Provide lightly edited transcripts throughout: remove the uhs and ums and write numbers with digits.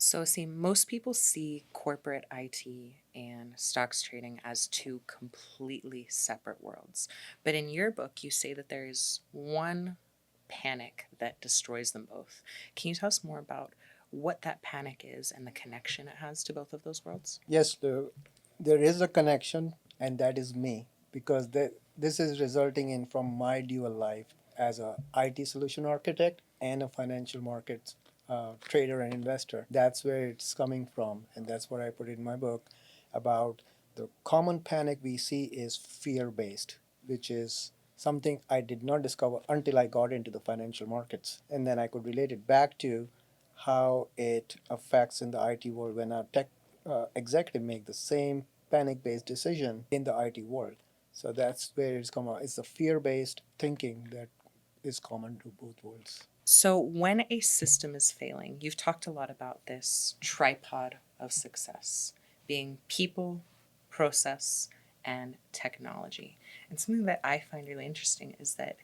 So, see, most people see corporate IT and stocks trading as two completely separate worlds. But in your book, you say that there is one panic that destroys them both. Can you tell us more about what that panic is and the connection it has to both of those worlds? Yes, there is a connection, and that is me, because this is resulting in from my dual life as a IT solution architect and a financial markets trader and investor. That's where it's coming from, and that's what I put in my book about the common panic we see is fear based, which is something I did not discover until I got into the financial markets, and then I could relate it back to how it affects in the IT world when a tech executive make the same panic-based decision in the IT world. So that's where it's come out. It's the fear-based thinking that is common to both worlds. So, when a system is failing, you've talked a lot about this tripod of success being people, process, and technology. And something that I find really interesting is that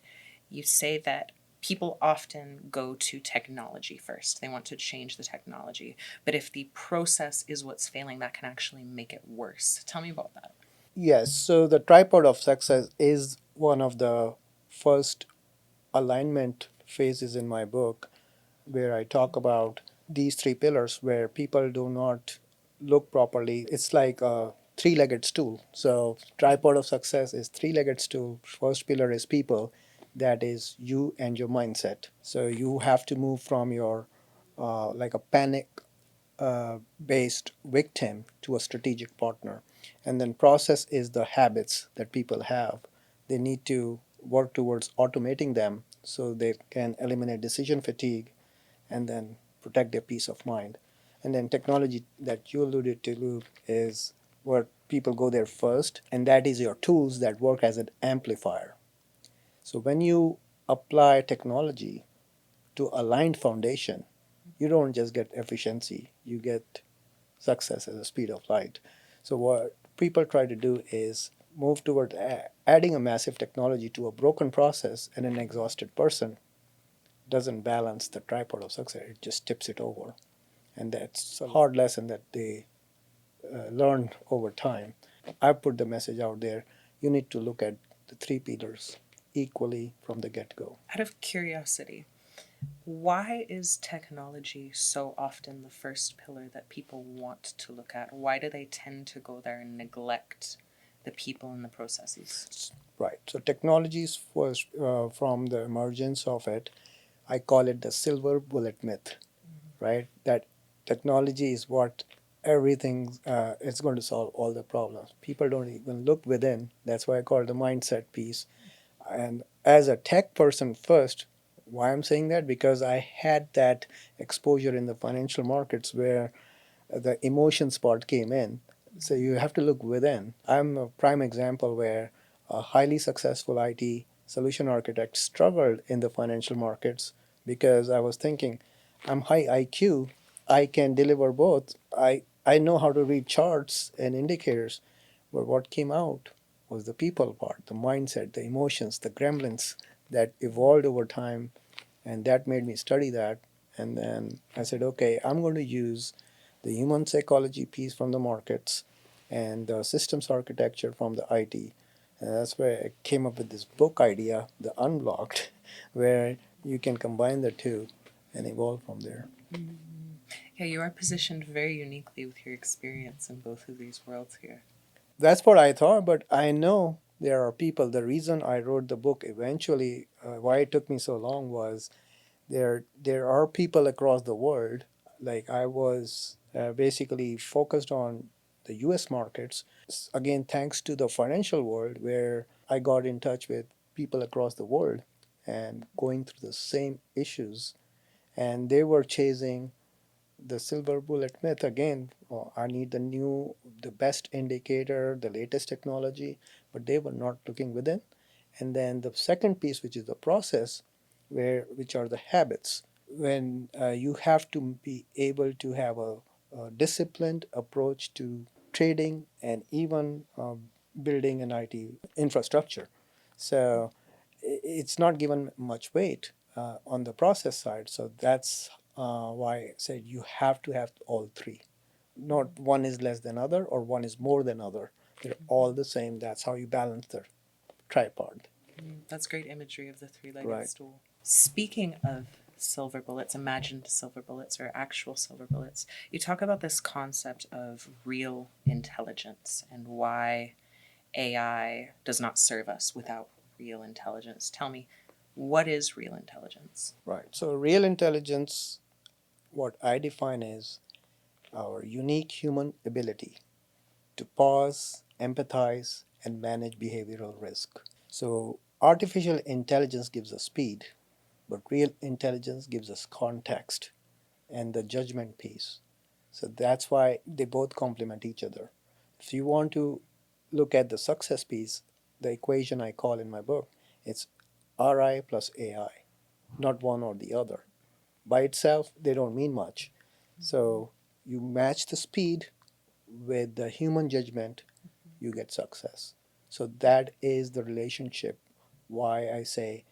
you say that people often go to technology first. They want to change the technology. But if the process is what's failing, that can actually make it worse. Tell me about that. Yes, so the tripod of success is one of the first alignment phases in my book where I talk about these three pillars where people do not look properly. It's like a three-legged stool. So tripod of success is three-legged stool. First pillar is people. That is you and your mindset. So you have to move from your like a panic based victim to a strategic partner. And then process is the habits that people have. They need to work towards automating them so they can eliminate decision fatigue and then protect their peace of mind. And then technology that you alluded to, Luke, is where people go there first, and that is your tools that work as an amplifier. So when you apply technology to aligned foundation, you don't just get efficiency, you get success at the speed of light. So what people try to do is move toward adding a massive technology to a broken process, and an exhausted person doesn't balance the tripod of success, it just tips it over. And that's a hard lesson that they learn over time. I put the message out there, you need to look at the three pillars equally from the get-go. Out of curiosity, why is technology so often the first pillar that people want to look at? Why do they tend to go there and neglect the people and the processes? Right. So technologies was from the emergence of it, I call it the silver bullet myth, right? That technology is what everything is going to solve all the problems. People don't even look within. That's why I call it the mindset piece. And as a tech person first, why I'm saying that? Because I had that exposure in the financial markets where the emotions part came in. So you have to look within. I'm a prime example where a highly successful IT solution architect struggled in the financial markets because I was thinking, I'm high IQ, I can deliver both. I know how to read charts and indicators, but what came out was the people part, the mindset, the emotions, the gremlins that evolved over time, and that made me study that. And then I said, okay, I'm going to use the human psychology piece from the markets and the systems architecture from the IT. And that's where I came up with this book idea, The Unblocked, where you can combine the two and evolve from there. Mm. Yeah, you are positioned very uniquely with your experience in both of these worlds here. That's what I thought, but I know there are people. The reason I wrote the book eventually, why it took me so long was there are people across the world. Like I was basically focused on the U.S. markets. Again, thanks to the financial world, where I got in touch with people across the world and going through the same issues, and they were chasing the silver bullet myth again. Oh, I need the best indicator, the latest technology, but they were not looking within. And then the second piece, which is the process, which are the habits. When you have to be able to have a disciplined approach to trading and even building an IT infrastructure. So it's not given much weight on the process side. So that's why I said you have to have all three. Not one is less than other or one is more than other. They're all the same. That's how you balance the tripod. That's great imagery of the three-legged Right. stool. Speaking of silver bullets, imagined silver bullets or actual silver bullets, you talk about this concept of real intelligence and why AI does not serve us without real intelligence. Tell me, what is real intelligence? Right. So real intelligence, what I define is our unique human ability to pause, empathize, and manage behavioral risk. So artificial intelligence gives us speed, but real intelligence gives us context and the judgment piece. So that's why they both complement each other. If you want to look at the success piece, the equation I call in my book, it's RI plus AI, not one or the other. By itself, they don't mean much. So you match the speed with the human judgment, you get success. So that is the relationship why I say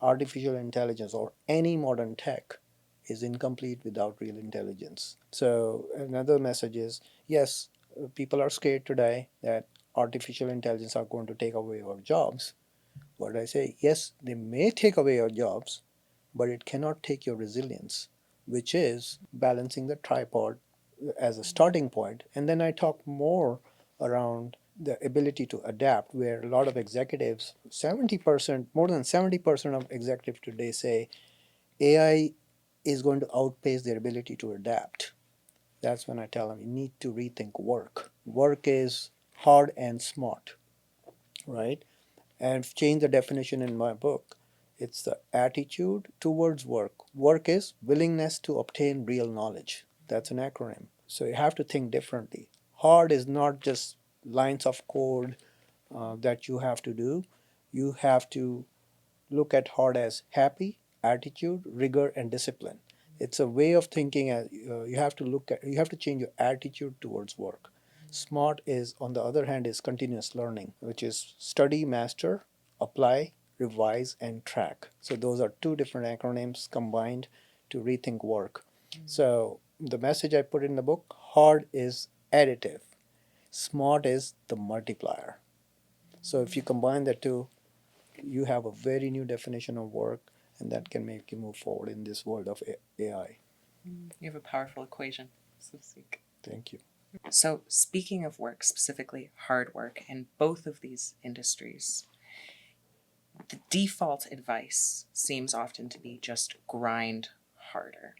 artificial intelligence or any modern tech is incomplete without real intelligence. So another message is yes, people are scared today that artificial intelligence are going to take away our jobs. But I say yes, they may take away your jobs, but it cannot take your resilience, which is balancing the tripod as a starting point. And then I talk more around the ability to adapt, where a lot of executives, 70%, more than 70% of executives today say AI is going to outpace their ability to adapt. That's when I tell them you need to rethink work. Work is hard and smart, right? And change the definition in my book. It's the attitude towards work. Work is willingness to obtain real knowledge. That's an acronym. So you have to think differently. Hard is not just lines of code that you have to do. You have to look at hard as happy, attitude, rigor, and discipline. It's a way of thinking. You have to look at. You have to change your attitude towards work. Smart is, on the other hand, is continuous learning, which is study, master, apply, revise, and track. So those are two different acronyms combined to rethink work. So the message I put in the book: hard is additive, smart is the multiplier. So if you combine the two, you have a very new definition of work, and that can make you move forward in this world of AI. You have a powerful equation. So seek. Thank you. So, speaking of work, specifically hard work, in both of these industries, the default advice seems often to be just grind harder.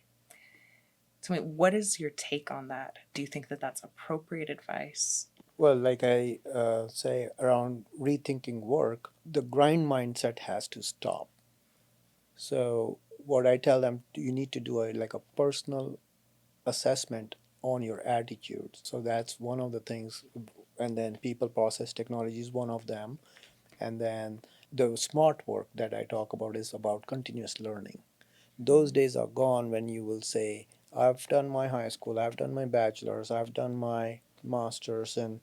Tell me, what is your take on that? Do you think that that's appropriate advice? Well, like I say around rethinking work, the grind mindset has to stop. So what I tell them, you need to do a like a personal assessment on your attitude. So that's one of the things. And then people process technology is one of them. And then the smart work that I talk about is about continuous learning. Those days are gone when you will say, I've done my high school, I've done my bachelor's, I've done my master's, and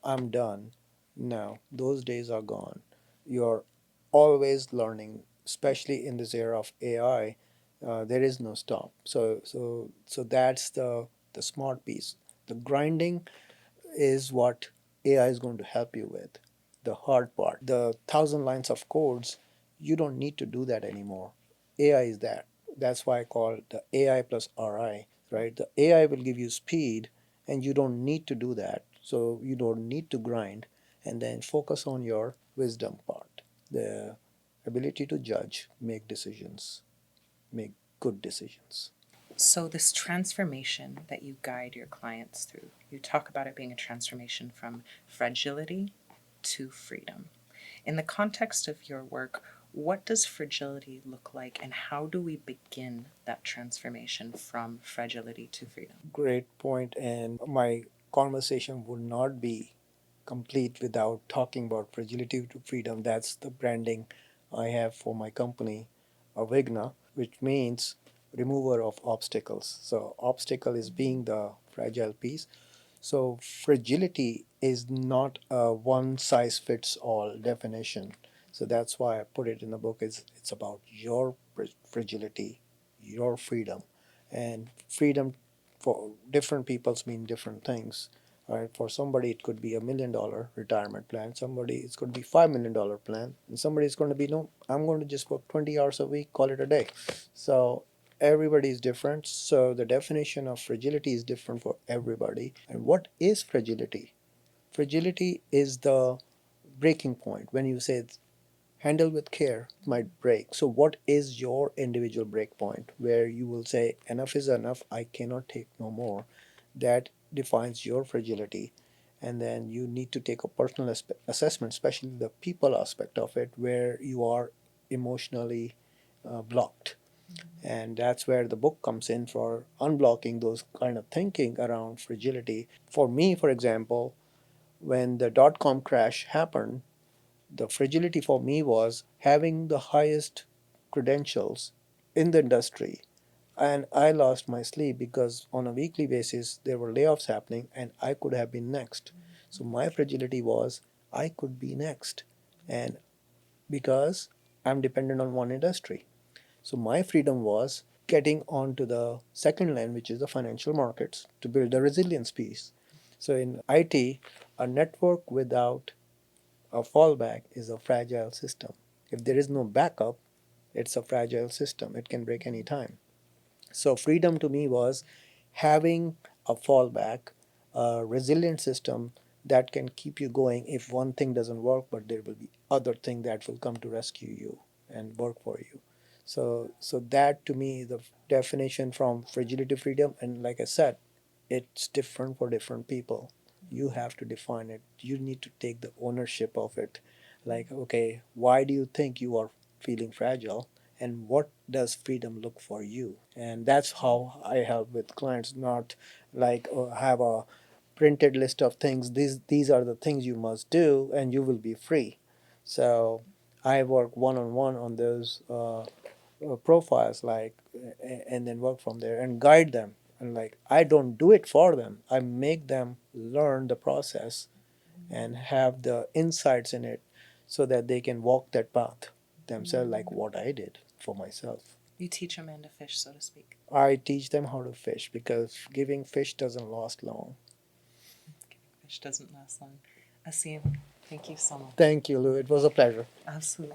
I'm done. No, those days are gone. You're always learning, especially in this era of AI. There is no stop. So that's the smart piece. The grinding is what AI is going to help you with. The hard part, the thousand lines of codes, you don't need to do that anymore. AI is that. That's why I call it the AI plus RI, right? The AI will give you speed and you don't need to do that. So you don't need to grind and then focus on your wisdom part, the ability to judge, make decisions, make good decisions. So, this transformation that you guide your clients through, you talk about it being a transformation from fragility to freedom. In the context of your work, what does fragility look like, and how do we begin that transformation from fragility to freedom? Great point, and my conversation would not be complete without talking about fragility to freedom. That's the branding I have for my company, Avigna, which means remover of obstacles. So, obstacle is being the fragile piece. So, fragility is not a one size fits all definition. So, that's why I put it in the book. It's about your fragility, your freedom. And freedom for different peoples mean different things. Right? For somebody, it could be $1 million retirement plan. Somebody, it could be $5 million plan, and somebody is going to be no. I'm going to just work 20 hours a week, call it a day. So everybody is different. So the definition of fragility is different for everybody. And what is fragility? Fragility is the breaking point when you say handle with care might break. So, what is your individual break point where you will say, enough is enough, I cannot take no more? That defines your fragility. And then you need to take a personal assessment, especially the people aspect of it, where you are emotionally blocked. And that's where the book comes in for unblocking those kind of thinking around fragility. For me, for example, when the dot com crash happened, the fragility for me was having the highest credentials in the industry, and I lost my sleep because on a weekly basis there were layoffs happening and I could have been next. So my fragility was I could be next, and because I'm dependent on one industry. So my freedom was getting onto the second lane, which is the financial markets, to build a resilience piece. So in IT, a network without a fallback is a fragile system. If there is no backup, it's a fragile system. It can break any time. So, freedom to me was having a fallback, a resilient system that can keep you going if one thing doesn't work, but there will be other thing that will come to rescue you and work for you. So that to me is the definition from fragility to freedom. And like I said, it's different for different people. You have to define it. You need to take the ownership of it. Like, okay, why do you think you are feeling fragile? And what does freedom look for you? And that's how I help with clients, not like have a printed list of things. These are the things you must do, and you will be free. So I work one on one on those profiles, like, and then work from there and guide them. And like, I don't do it for them. I make them learn the process and have the insights in it so that they can walk that path themselves, like what I did for myself. You teach a man to fish, so to speak. I teach them how to fish because giving fish doesn't last long. Fish doesn't last long. Asim, thank you so much. Thank you, Lou. It was a pleasure. Absolutely.